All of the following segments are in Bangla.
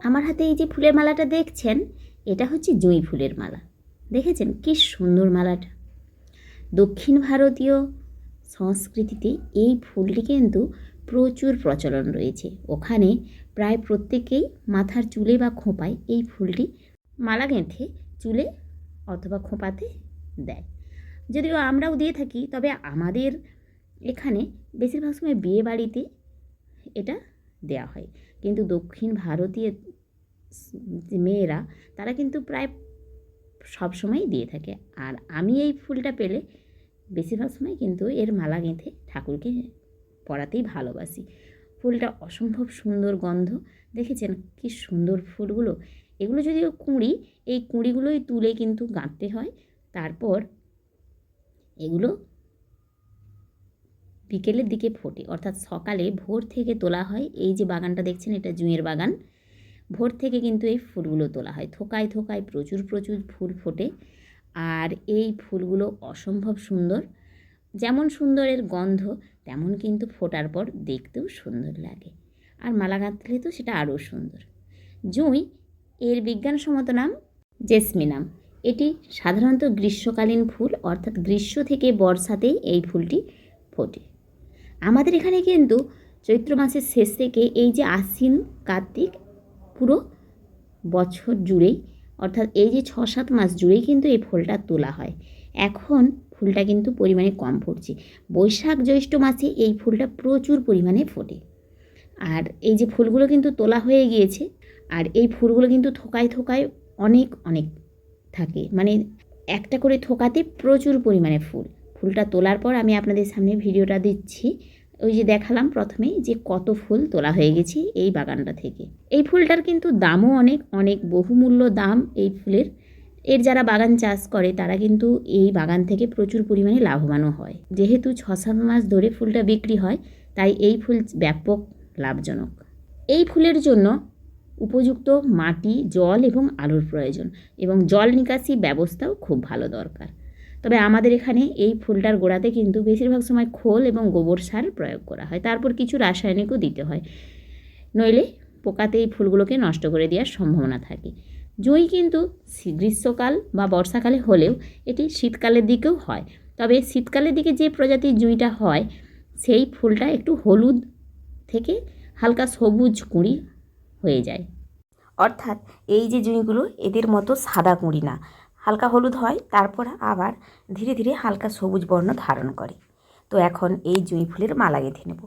আমার হাতে এই যে ফুলের মালাটা দেখছেন, এটা হচ্ছে জুঁই ফুলের মালা। দেখেছেন কি সুন্দর মালাটা। দক্ষিণ ভারতীয় সংস্কৃতিতে এই ফুলটি কিন্তু প্রচুর প্রচলন রয়েছে। ওখানে প্রায় প্রত্যেকেই মাথার চুলে বা খোঁপায় এই ফুলটি মালা গেঁথে চুলে অথবা খোঁপাতে দেয়। যদিও আমরাও দিয়ে থাকি, তবে আমাদের এখানে বেশিরভাগ সময় বিয়ে বাড়িতে এটা দেওয়া হয়। কিন্তু দক্ষিণ ভারতীয় যে মেয়েরা, তারা কিন্তু প্রায় সবসময়ই দিয়ে থাকে। আর আমি এই ফুলটা পেলে বেশিরভাগ সময় কিন্তু এর মালা গেঁথে ঠাকুরকে পরাতেই ভালোবাসি। ফুলটা অসম্ভব সুন্দর গন্ধ। দেখেছেন কি সুন্দর ফুলগুলো। এগুলো যদিও কুঁড়ি, এই কুঁড়িগুলোই তুলে কিন্তু গাঁথতে হয়। তারপর এগুলো বিকেলের দিকে ফোটে, অর্থাৎ সকালে ভোর থেকে তোলা হয়। এই যে বাগানটা দেখছেন, এটা জুঁইয়ের বাগান। ভোর থেকে কিন্তু এই ফুলগুলো তোলা হয়। থোকায় থোকায় প্রচুর প্রচুর ফুল ফোটে। আর এই ফুলগুলো অসম্ভব সুন্দর। যেমন সুন্দর এর গন্ধ, তেমন কিন্তু ফোটার পর দেখতেও সুন্দর লাগে। আর মালা গাঁথলে তো সেটা আরও সুন্দর। জুঁই এর বিজ্ঞানসম্মত নাম জেসমিনাম। এটি সাধারণত গ্রীষ্মকালীন ফুল, অর্থাৎ গ্রীষ্ম থেকে বর্ষাতেই এই ফুলটি ফোটে। আমাদের এখানে কিন্তু চৈত্র মাসের শেষ থেকে এই যে আশ্বিন কার্তিক, পুরো বছর জুড়েই, অর্থাৎ এই যে 6-7 মাস জুড়েই কিন্তু এই ফুলটা তোলা হয়। এখন ফুলটা কিন্তু পরিমাণে কম ফুটছে। বৈশাখ জ্যৈষ্ঠ মাসে এই ফুলটা প্রচুর পরিমাণে ফোটে। আর এই যে ফুলগুলো কিন্তু তোলা হয়ে গিয়েছে। আর এই ফুলগুলো কিন্তু থোকায় থোকায় অনেক অনেক থাকে, মানে একটা করে থোকাতে প্রচুর পরিমাণে ফুলটা তোলার পর আমি আপনাদের সামনে ভিডিওটা দিচ্ছি। ওই যে দেখালাম প্রথমেই যে কত ফুল তোলা হয়ে গেছে এই বাগানটা থেকে। এই ফুলটার কিন্তু দামও অনেক অনেক বহুমূল্য দাম এই ফুলের। এর যারা বাগান চাষ করে তারা কিন্তু এই বাগান থেকে প্রচুর পরিমাণে লাভবানও হয়। যেহেতু 6-7 মাস ধরে ফুলটা বিক্রি হয়, তাই এই ফুল ব্যাপক লাভজনক। এই ফুলের জন্য উপযুক্ত মাটি, জল এবং আলোর প্রয়োজন, এবং জল নিকাশি ব্যবস্থাও খুব ভালো দরকার। তবে আমাদের এখানে এই ফুলটার গোড়াতে কিন্তু বেশিরভাগ সময় খোল এবং গোবর সার প্রয়োগ করা হয়। তারপর কিছু রাসায়নিকও দিতে হয়, নইলে পোকাতে এই ফুলগুলোকে নষ্ট করে দেওয়ার সম্ভাবনা থাকে। জুঁই কিন্তু গ্রীষ্মকাল বা বর্ষাকালে হলেও এটি শীতকালের দিকেও হয়। তবে শীতকালের দিকে যে প্রজাতির জুঁইটা হয়, সেই ফুলটা একটু হলুদ থেকে হালকা সবুজ কুঁড়ি হয়ে যায়। অর্থাৎ এই যে জুঁইগুলো, এদের মতো সাদা কুঁড়ি না, হালকা হলুদ হয়, তারপর আবার ধীরে ধীরে হালকা সবুজ বর্ণ ধারণ করে। তো এখন এই জুঁই ফুলের মালা গেঁথে নেব।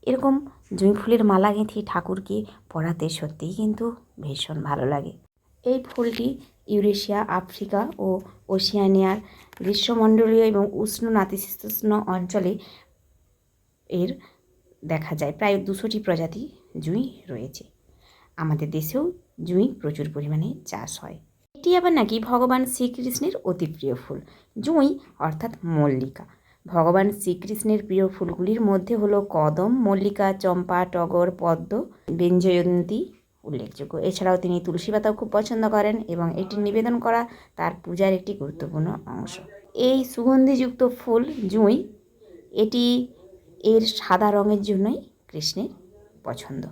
এরকম জুঁই ফুলের মালা গেঁথে ঠাকুরকে পরাতে সত্যিই কিন্তু ভীষণ ভালো লাগে। এই ফুলটি ইউরেশিয়া, আফ্রিকা ও ওশিয়ানিয়ার গ্রীষ্মমণ্ডলীয় এবং উষ্ণ নাতিশীতোষ্ণ অঞ্চলে এর দেখা যায়। প্রায় 200টি প্রজাতি জুঁই রয়েছে। আমাদের দেশেও জুঁই প্রচুর পরিমাণে চাষ হয়। এটি আবার নাকি ভগবান শ্রীকৃষ্ণের অতি প্রিয় ফুল। জুঁই অর্থাৎ মল্লিকা। ভগবান শ্রীকৃষ্ণের প্রিয় ফুলগুলির মধ্যে হলো কদম, মল্লিকা, চম্পা, টগর, পদ্ম, বেঞ্জয়ন্তী উল্লেখযোগ্য। এছাড়াও তিনি তুলসী পাতাও খুব পছন্দ করেন এবং এটি নিবেদন করা তার পূজার একটি গুরুত্বপূর্ণ অংশ। এই সুগন্ধিযুক্ত ফুল জুঁই, এটি এর সাদা রঙের জন্যই কৃষ্ণের পছন্দ।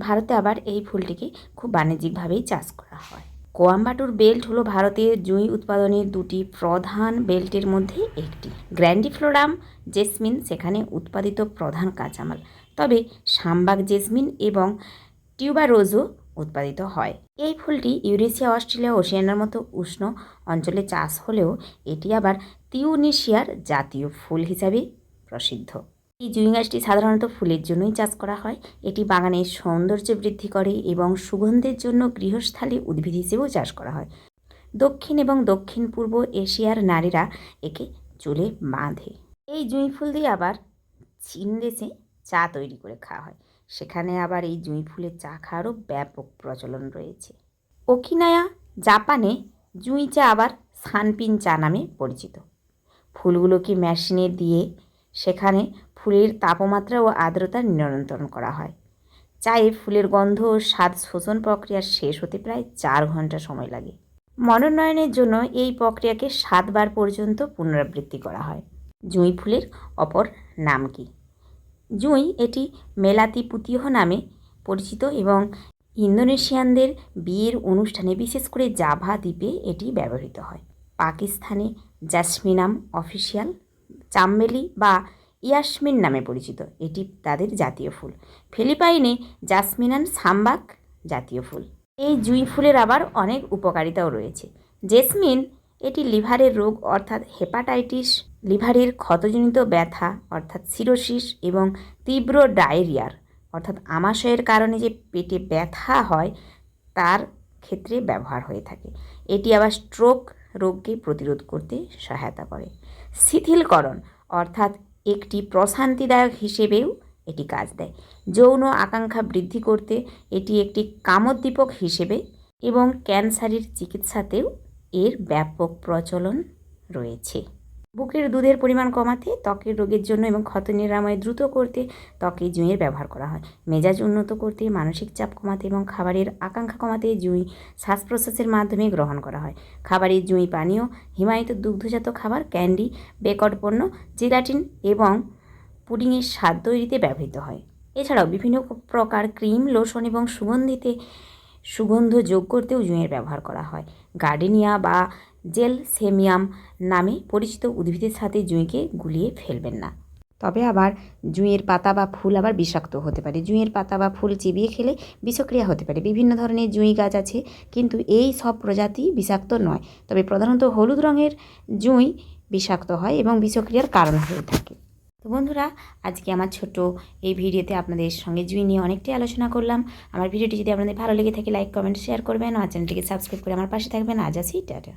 ভারতে আবার এই ফুলটিকে খুব বাণিজ্যিকভাবেই চাষ করা হয়। কোয়াম্বাটুর বেল্ট হলো ভারতের জুঁই উৎপাদনের 2টি প্রধান বেল্টের মধ্যে একটি। গ্র্যান্ডিফ্লোরাম জেসমিন সেখানে উৎপাদিত প্রধান কাঁচামাল, তবে শামবাগ জেসমিন এবং টিউবারোজও উৎপাদিত হয়। এই ফুলটি ইউরেশিয়া, অস্ট্রেলিয়া, ওশিয়ানার মতো উষ্ণ অঞ্চলে চাষ হলেও এটি আবার তিউনিসিয়ার জাতীয় ফুল হিসাবে প্রসিদ্ধ। এই জুঁই গাছটি সাধারণত ফুলের জন্যই চাষ করা হয়। এটি বাগানের সৌন্দর্য বৃদ্ধি করে এবং সুগন্ধের জন্য গৃহস্থালী উদ্ভিদ হিসেবেও চাষ করা হয়। দক্ষিণ এবং দক্ষিণ পূর্ব এশিয়ার নারীরা একে চুলে বাঁধে। এই জুঁই ফুল দিয়ে আবার চীন দেশে চা তৈরি করে খাওয়া হয়। সেখানে আবার এই জুঁই ফুলের চা খাওয়ারও ব্যাপক প্রচলন রয়েছে। ওকিনায়া জাপানে জুঁই চা আবার সানপিন চা নামে পরিচিত। ফুলগুলোকে মেশিনে দিয়ে সেখানে ফুলের তাপমাত্রা ও আর্দ্রতা নিয়ন্ত্রণ করা হয়। চায়ে ফুলের গন্ধ ও স্বাদ শোষণ প্রক্রিয়া শেষ হতে প্রায় 4 ঘন্টা সময় লাগে। মনোনয়নের জন্য এই প্রক্রিয়াকে 7 বার পর্যন্ত পুনরাবৃত্তি করা হয়। জুঁই ফুলের অপর নাম কি? জুঁই, এটি মেলাতি পুতিহ নামে পরিচিত এবং ইন্দোনেশিয়ানদের বিয়ের অনুষ্ঠানে বিশেষ করে জাভা দ্বীপে এটি ব্যবহৃত হয়। পাকিস্তানে জাসমিনাম অফিসিয়াল চামেলি বা ইয়াসমিন নামে পরিচিত, এটি তাদের জাতীয় ফুল। ফিলিপাইনে জাসমিনান সাম্বাক জাতীয় ফুল। এই জুঁই ফুলের আবার অনেক উপকারিতাও রয়েছে। জেসমিন এটি লিভারের রোগ অর্থাৎ হেপাটাইটিস, লিভারের ক্ষতজনিত ব্যথা অর্থাৎ সিরোসিস এবং তীব্র ডায়রিয়ার অর্থাৎ আমাশয়ের কারণে যে পেটে ব্যথা হয় তার ক্ষেত্রে ব্যবহার হয়ে থাকে। এটি আবার স্ট্রোক রোগকে প্রতিরোধ করতে সহায়তা করে। শিথিলকরণ অর্থাৎ একটি প্রশান্তিদায়ক হিসেবেও এটি কাজ দেয়। যৌন আকাঙ্ক্ষা বৃদ্ধি করতে এটি একটি কামোদ্দীপক হিসেবে এবং ক্যান্সারের চিকিৎসাতেও এর ব্যাপক প্রচলন রয়েছে। বুকের দুধের পরিমাণ কমাতে, ত্বকের রোগের জন্য এবং ক্ষত নিরাময় দ্রুত করতে ত্বকে জুঁইয়ের ব্যবহার করা হয়। মেজাজ উন্নত করতে, মানসিক চাপ কমাতে এবং খাবারের আকাঙ্ক্ষা কমাতে জুঁই শ্বাস প্রশ্বাসের মাধ্যমে গ্রহণ করা হয়। খাবারের জুঁই পানীয়, হিমায়িত দুগ্ধজাত খাবার, ক্যান্ডি, বেকড পণ্য, জেলাটিন এবং পুডিংয়ের স্বাদ তৈরিতে ব্যবহৃত হয়। এছাড়াও বিভিন্ন প্রকার ক্রিম, লোশন এবং সুগন্ধ যোগ করতেও জুঁইয়ের ব্যবহার করা হয়। গার্ডেনিয়া বা জেলসেমিয়াম নামে পরিচিত উদ্ভিদের সাথে জুঁইকে গুলিয়ে ফেলবেন না। তবে আবার জুঁইয়ের পাতা বা ফুল আবার বিষাক্ত হতে পারে। জুঁইয়ের পাতা বা ফুল চিবিয়ে খেলে বিষক্রিয়া হতে পারে। বিভিন্ন ধরনের জুঁই গাছ আছে, কিন্তু এই সব প্রজাতি বিষাক্ত নয়। তবে প্রধানত হলুদ রঙের জুঁই বিষাক্ত হয় এবং বিষক্রিয়ার কারণ হয়ে থাকে। তো বন্ধুরা, আজকে আমার ছোট এই ভিডিওতে আপনাদের সঙ্গে জুঁই নিয়ে অনেকটাই আলোচনা করলাম। আমার ভিডিওটি যদি আপনাদের ভালো লেগে থাকে লাইক, কমেন্ট, শেয়ার করবেন। আমার চ্যানেলটিকে সাবস্ক্রাইব করে আমার পাশে থাকবেন। আজ আসি, টাটা।